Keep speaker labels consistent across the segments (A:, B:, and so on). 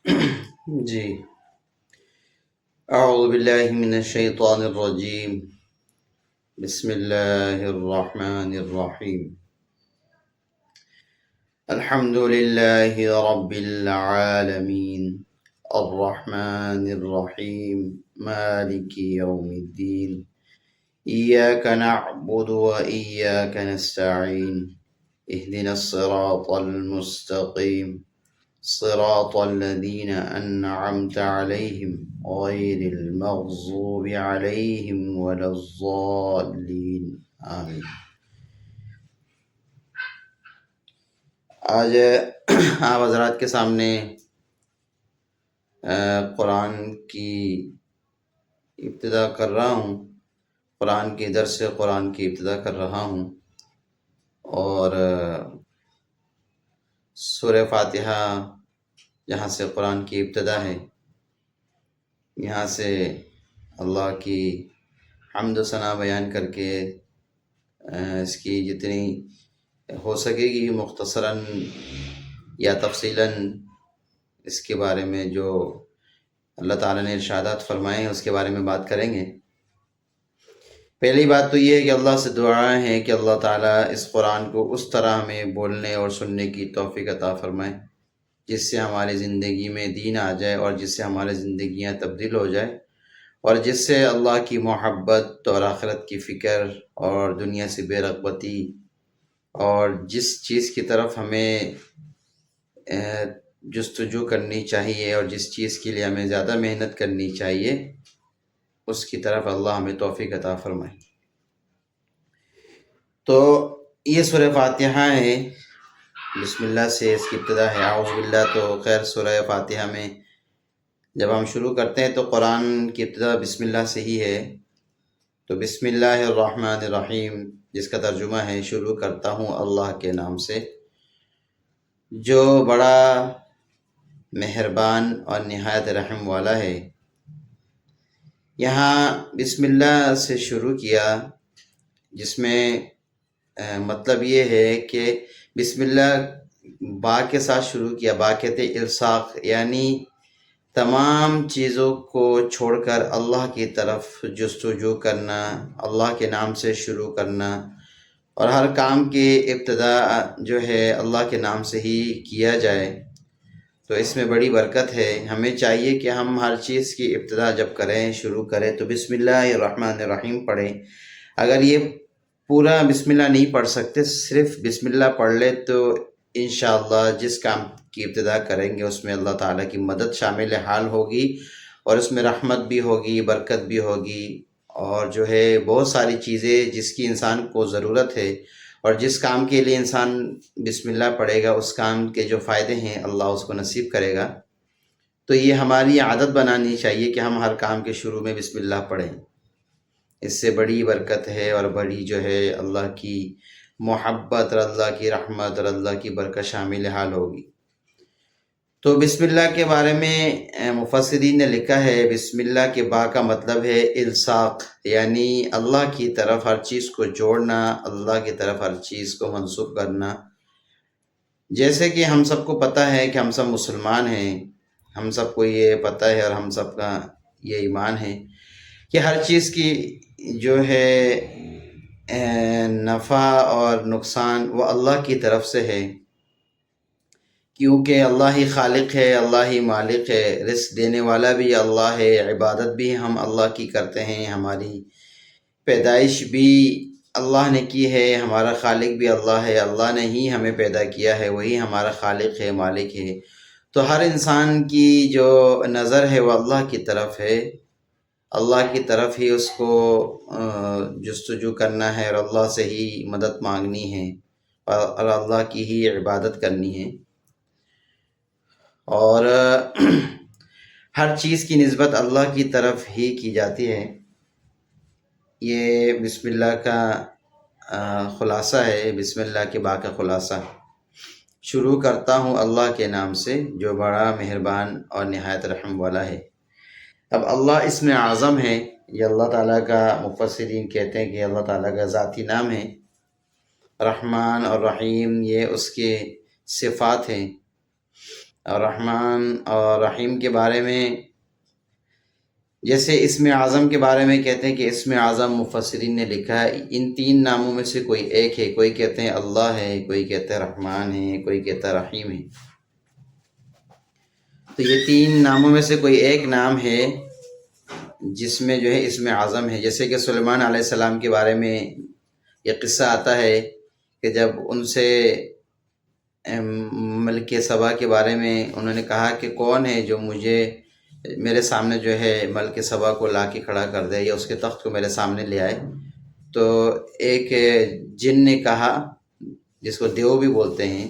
A: جی، اعوذ باللہ من الشیطان الرجیم، بسم اللہ الرحمن الرحیم، الحمد للہ رب العالمین، الرحمن الرحیم، مالک یوم الدین، ایاک نعبد و ایاک نستعین، اہدنا الصراط المستقیم، صراط الذين أنعمت عليهم غير المغضوب عليهم ولا الضالين آمین۔ آج آپ حضرات کے سامنے قرآن کی ابتدا کر رہا ہوں، قرآن کی درس قرآن کی ابتدا کر رہا ہوں، اور سورہ فاتحہ جہاں سے قرآن کی ابتدا ہے، یہاں سے اللہ کی حمد و ثنا بیان کر کے اس کی جتنی ہو سکے گی مختصراً یا تفصیلاً اس کے بارے میں جو اللہ تعالیٰ نے ارشادات فرمائے ہیں اس کے بارے میں بات کریں گے۔ پہلی بات تو یہ ہے کہ اللہ سے دعا ہے کہ اللہ تعالیٰ اس قرآن کو اس طرح ہمیں بولنے اور سننے کی توفیق عطا فرمائے جس سے ہماری زندگی میں دین آ جائے، اور جس سے ہماری زندگیاں تبدیل ہو جائے، اور جس سے اللہ کی محبت اور آخرت کی فکر اور دنیا سے بے رغبتی، اور جس چیز کی طرف ہمیں جستجو کرنی چاہیے اور جس چیز کے لیے ہمیں زیادہ محنت کرنی چاہیے، اس کی طرف اللہ ہمیں توفیق عطا فرمائے۔ تو یہ سورہ فاتحہ ہے، بسم اللہ سے اس کی ابتدا ہے۔ اعوذ باللہ، تو خیر سورہ فاتحہ میں جب ہم شروع کرتے ہیں تو قرآن کی ابتدا بسم اللہ سے ہی ہے۔ تو بسم اللہ الرحمن الرحیم، جس کا ترجمہ ہے شروع کرتا ہوں اللہ کے نام سے، جو بڑا مہربان اور نہایت رحم والا ہے۔ یہاں بسم اللہ سے شروع کیا، جس میں مطلب یہ ہے کہ بسم اللہ با کے ساتھ شروع کیا۔ با کہتے الصاق، یعنی تمام چیزوں کو چھوڑ کر اللہ کی طرف جستجو کرنا، اللہ کے نام سے شروع کرنا، اور ہر کام کی ابتدا جو ہے اللہ کے نام سے ہی کیا جائے، تو اس میں بڑی برکت ہے۔ ہمیں چاہیے کہ ہم ہر چیز کی ابتدا جب کریں، شروع کریں، تو بسم اللہ الرحمن الرحیم پڑھیں۔ اگر یہ پورا بسم اللہ نہیں پڑھ سکتے، صرف بسم اللہ پڑھ لے، تو انشاءاللہ جس کام کی ابتدا کریں گے اس میں اللہ تعالیٰ کی مدد شامل حال ہوگی، اور اس میں رحمت بھی ہوگی، برکت بھی ہوگی، اور جو ہے بہت ساری چیزیں جس کی انسان کو ضرورت ہے، اور جس کام کے لیے انسان بسم اللہ پڑھے گا اس کام کے جو فائدے ہیں اللہ اس کو نصیب کرے گا۔ تو یہ ہماری عادت بنانی چاہیے کہ ہم ہر کام کے شروع میں بسم اللہ پڑھیں، اس سے بڑی برکت ہے، اور بڑی جو ہے اللہ کی محبت اور اللہ کی رحمت اور اللہ کی برکت شامل حال ہوگی۔ تو بسم اللہ کے بارے میں مفسرین نے لکھا ہے، بسم اللہ کے با کا مطلب ہے الصاق، یعنی اللہ کی طرف ہر چیز کو جوڑنا، اللہ کی طرف ہر چیز کو منسوب کرنا۔ جیسے کہ ہم سب کو پتہ ہے کہ ہم سب مسلمان ہیں، ہم سب کو یہ پتہ ہے اور ہم سب کا یہ ایمان ہے کہ ہر چیز کی جو ہے نفع اور نقصان وہ اللہ کی طرف سے ہے، کیونکہ اللہ ہی خالق ہے، اللہ ہی مالک ہے، رزق دینے والا بھی اللہ ہے، عبادت بھی ہم اللہ کی کرتے ہیں، ہماری پیدائش بھی اللہ نے کی ہے، ہمارا خالق بھی اللہ ہے، اللہ نے ہی ہمیں پیدا کیا ہے، وہی ہمارا خالق ہے، مالک ہے۔ تو ہر انسان کی جو نظر ہے وہ اللہ کی طرف ہے، اللہ کی طرف ہی اس کو جستجو کرنا ہے، اور اللہ سے ہی مدد مانگنی ہے، اور اللہ کی ہی عبادت کرنی ہے، اور ہر چیز کی نسبت اللہ کی طرف ہی کی جاتی ہے۔ یہ بسم اللہ کا خلاصہ ہے، بسم اللہ کے با کا خلاصہ۔ شروع کرتا ہوں اللہ کے نام سے جو بڑا مہربان اور نہایت رحم والا ہے۔ اب اللہ اسم اعظم ہے، یہ اللہ تعالیٰ کا، مفسرین کہتے ہیں کہ اللہ تعالیٰ کا ذاتی نام ہے۔ رحمان اور رحیم یہ اس کے صفات ہیں۔ اور رحمان اور رحیم کے بارے میں، جیسے اسم اعظم کے بارے میں کہتے ہیں کہ اسم اعظم مفسرین نے لکھا ہے ان 3 ناموں میں سے کوئی ایک ہے، کوئی کہتے ہیں اللہ ہے، کوئی کہتے ہیں رحمان ہے، کوئی کہتا ہے رحیم ہے۔ تو یہ 3 ناموں میں سے کوئی ایک نام ہے جس میں جو ہے اسم اعظم ہے، جیسے کہ سلیمان علیہ السلام کے بارے میں یہ قصہ آتا ہے کہ جب ان سے ملک سبا کے بارے میں انہوں نے کہا کہ کون ہے جو میرے سامنے جو ہے ملک سبا کو لا کے کھڑا کر دے یا اس کے تخت کو میرے سامنے لے آئے، تو ایک جن نے کہا، جس کو دیو بھی بولتے ہیں،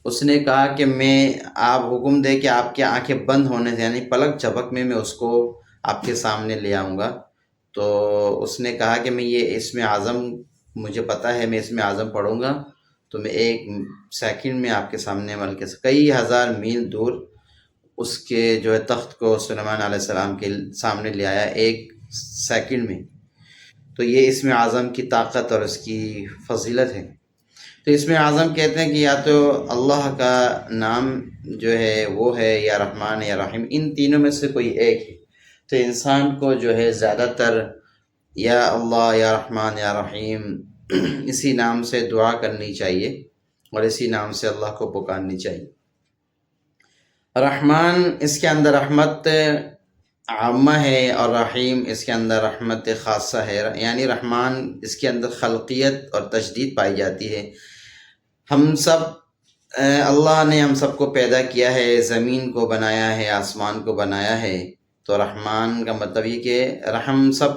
A: اس نے کہا کہ آپ حکم دے کہ آپ کی آنکھیں بند ہونے سے، یعنی پلک جھپک میں اس کو آپ کے سامنے لے آؤں گا۔ تو اس نے کہا کہ میں یہ اسم اعظم مجھے پتہ ہے، میں اسم اعظم پڑھوں گا تو میں 1 سیکنڈ میں آپ کے سامنے ملک سے کئی ہزار میل دور اس کے جو ہے تخت کو سلیمان علیہ السلام کے سامنے لے آیا 1 سیکنڈ میں۔ تو یہ اسم اعظم کی طاقت اور اس کی فضیلت ہے۔ تو اسم اعظم کہتے ہیں کہ یا تو اللہ کا نام جو ہے وہ ہے، یا رحمان ہے یا رحیم، ان تینوں میں سے کوئی ایک ہے۔ تو انسان کو جو ہے زیادہ تر یا اللہ یا رحمان یا رحیم اسی نام سے دعا کرنی چاہیے اور اسی نام سے اللہ کو پکارنی چاہیے۔ رحمان اس کے اندر رحمت عامہ ہے اور رحیم اس کے اندر رحمت خاصہ ہے، یعنی رحمان اس کے اندر خلقیت اور تجدید پائی جاتی ہے۔ ہم سب اللہ نے ہم سب کو پیدا کیا ہے، زمین کو بنایا ہے، آسمان کو بنایا ہے، تو رحمان کا مطلب یہ کہ رحم سب